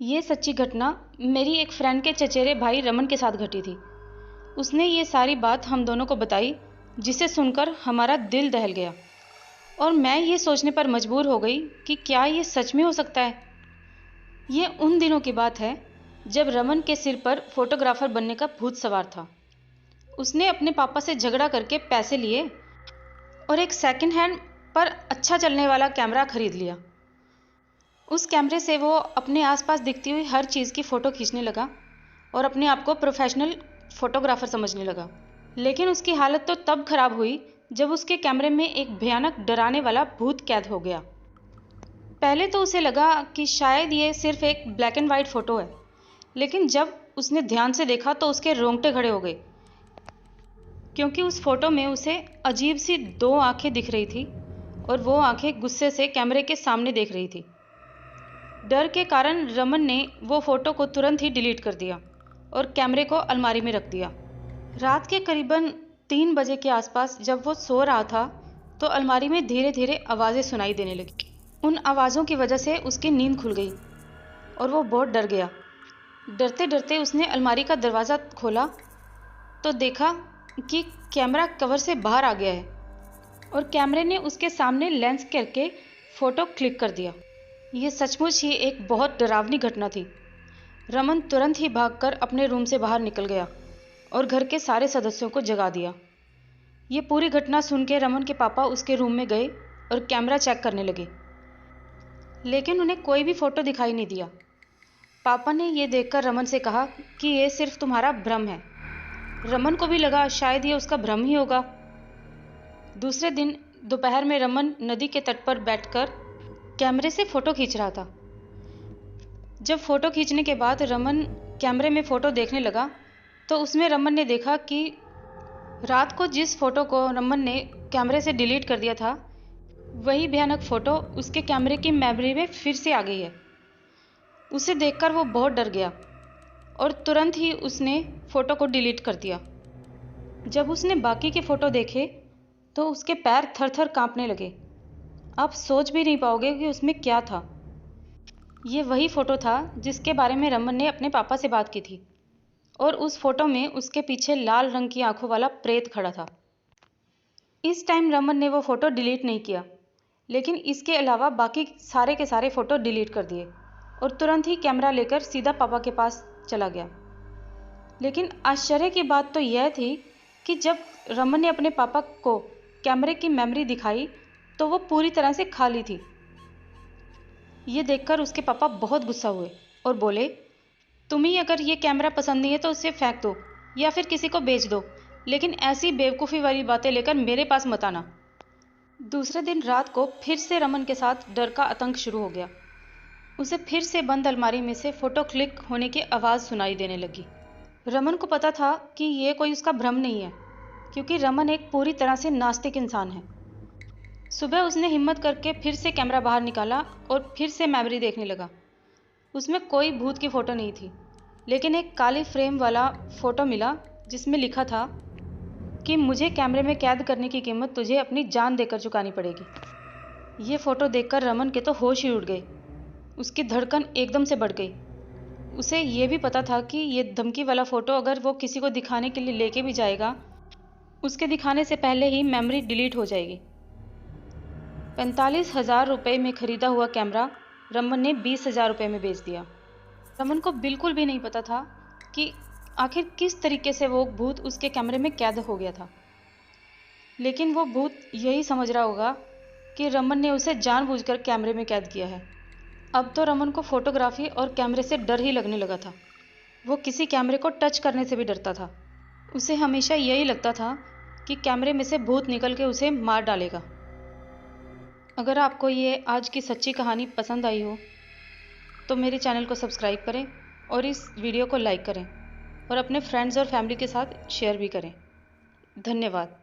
ये सच्ची घटना मेरी एक फ्रेंड के चचेरे भाई रमन के साथ घटी थी। उसने ये सारी बात हम दोनों को बताई, जिसे सुनकर हमारा दिल दहल गया और मैं ये सोचने पर मजबूर हो गई कि क्या ये सच में हो सकता है। ये उन दिनों की बात है जब रमन के सिर पर फोटोग्राफर बनने का भूत सवार था। उसने अपने पापा से झगड़ा करके पैसे लिए और एक सेकंड हैंड पर अच्छा चलने वाला कैमरा खरीद लिया। उस कैमरे से वो अपने आसपास दिखती हुई हर चीज़ की फ़ोटो खींचने लगा और अपने आप को प्रोफेशनल फ़ोटोग्राफ़र समझने लगा। लेकिन उसकी हालत तो तब खराब हुई जब उसके कैमरे में एक भयानक डराने वाला भूत कैद हो गया। पहले तो उसे लगा कि शायद ये सिर्फ एक ब्लैक एंड वाइट फ़ोटो है, लेकिन जब उसने ध्यान से देखा तो उसके रोंगटे खड़े हो गए, क्योंकि उस फ़ोटो में उसे अजीब सी दो आंखें दिख रही थी और वो आंखें गुस्से से कैमरे के सामने देख रही थी। डर के कारण रमन ने वो फ़ोटो को तुरंत ही डिलीट कर दिया और कैमरे को अलमारी में रख दिया। रात के करीबन 3 बजे के आसपास जब वो सो रहा था तो अलमारी में धीरे धीरे आवाज़ें सुनाई देने लगी। उन आवाज़ों की वजह से उसकी नींद खुल गई और वो बहुत डर गया। डरते डरते उसने अलमारी का दरवाज़ा खोला तो देखा कि कैमरा कवर से बाहर आ गया है और कैमरे ने उसके सामने लेंस करके फ़ोटो क्लिक कर दिया। ये सचमुच ही एक बहुत डरावनी घटना थी। रमन तुरंत ही भागकर अपने रूम से बाहर निकल गया और घर के सारे सदस्यों को जगा दिया। ये पूरी घटना सुन के रमन के पापा उसके रूम में गए और कैमरा चेक करने लगे, लेकिन उन्हें कोई भी फ़ोटो दिखाई नहीं दिया। पापा ने ये देखकर रमन से कहा कि ये सिर्फ तुम्हारा भ्रम है। रमन को भी लगा शायद ये उसका भ्रम ही होगा। दूसरे दिन दोपहर में रमन नदी के तट पर बैठकर कैमरे से फ़ोटो खींच रहा था। जब फ़ोटो खींचने के बाद रमन कैमरे में फ़ोटो देखने लगा तो उसमें रमन ने देखा कि रात को जिस फ़ोटो को रमन ने कैमरे से डिलीट कर दिया था, वही भयानक फ़ोटो उसके कैमरे की मेमोरी में फिर से आ गई है। उसे देखकर वो बहुत डर गया और तुरंत ही उसने फ़ोटो को डिलीट कर दिया। जब उसने बाकी के फ़ोटो देखे तो उसके पैर थर थर काँपने लगे। आप सोच भी नहीं पाओगे कि उसमें क्या था। ये वही फ़ोटो था जिसके बारे में रमन ने अपने पापा से बात की थी और उस फ़ोटो में उसके पीछे लाल रंग की आंखों वाला प्रेत खड़ा था। इस टाइम रमन ने वो फ़ोटो डिलीट नहीं किया, लेकिन इसके अलावा बाकी सारे के सारे फ़ोटो डिलीट कर दिए और तुरंत ही कैमरा लेकर सीधा पापा के पास चला गया। लेकिन आश्चर्य की बात तो यह थी कि जब रमन ने अपने पापा को कैमरे की मेमोरी दिखाई तो वो पूरी तरह से खाली थी। ये देखकर उसके पापा बहुत गुस्सा हुए और बोले, तुम्हें अगर ये कैमरा पसंद नहीं है तो उसे फेंक दो या फिर किसी को बेच दो, लेकिन ऐसी बेवकूफ़ी वाली बातें लेकर मेरे पास मत आना। दूसरे दिन रात को फिर से रमन के साथ डर का आतंक शुरू हो गया। उसे फिर से बंद अलमारी में से फ़ोटो क्लिक होने की आवाज़ सुनाई देने लगी। रमन को पता था कि ये कोई उसका भ्रम नहीं है, क्योंकि रमन एक पूरी तरह से नास्तिक इंसान है। सुबह उसने हिम्मत करके फिर से कैमरा बाहर निकाला और फिर से मेमोरी देखने लगा। उसमें कोई भूत की फ़ोटो नहीं थी, लेकिन एक काली फ्रेम वाला फ़ोटो मिला जिसमें लिखा था कि मुझे कैमरे में कैद करने की कीमत तुझे अपनी जान देकर चुकानी पड़ेगी। ये फ़ोटो देखकर रमन के तो होश ही उड़ गए। उसकी धड़कन एकदम से बढ़ गई। उसे ये भी पता था कि ये धमकी वाला फ़ोटो अगर वो किसी को दिखाने के लिए लेके भी जाएगा, उसके दिखाने से पहले ही मेमोरी डिलीट हो जाएगी। 45,000 रुपये में ख़रीदा हुआ कैमरा रमन ने 20,000 रुपये में बेच दिया। रमन को बिल्कुल भी नहीं पता था कि आखिर किस तरीके से वो भूत उसके कैमरे में कैद हो गया था, लेकिन वो भूत यही समझ रहा होगा कि रमन ने उसे जानबूझकर कैमरे में कैद किया है। अब तो रमन को फ़ोटोग्राफी और कैमरे से डर ही लगने लगा था। वो किसी कैमरे को टच करने से भी डरता था। उसे हमेशा यही लगता था कि कैमरे में से भूत निकल के उसे मार डालेगा। अगर आपको ये आज की सच्ची कहानी पसंद आई हो तो मेरे चैनल को सब्सक्राइब करें और इस वीडियो को लाइक करें और अपने फ्रेंड्स और फैमिली के साथ शेयर भी करें। धन्यवाद।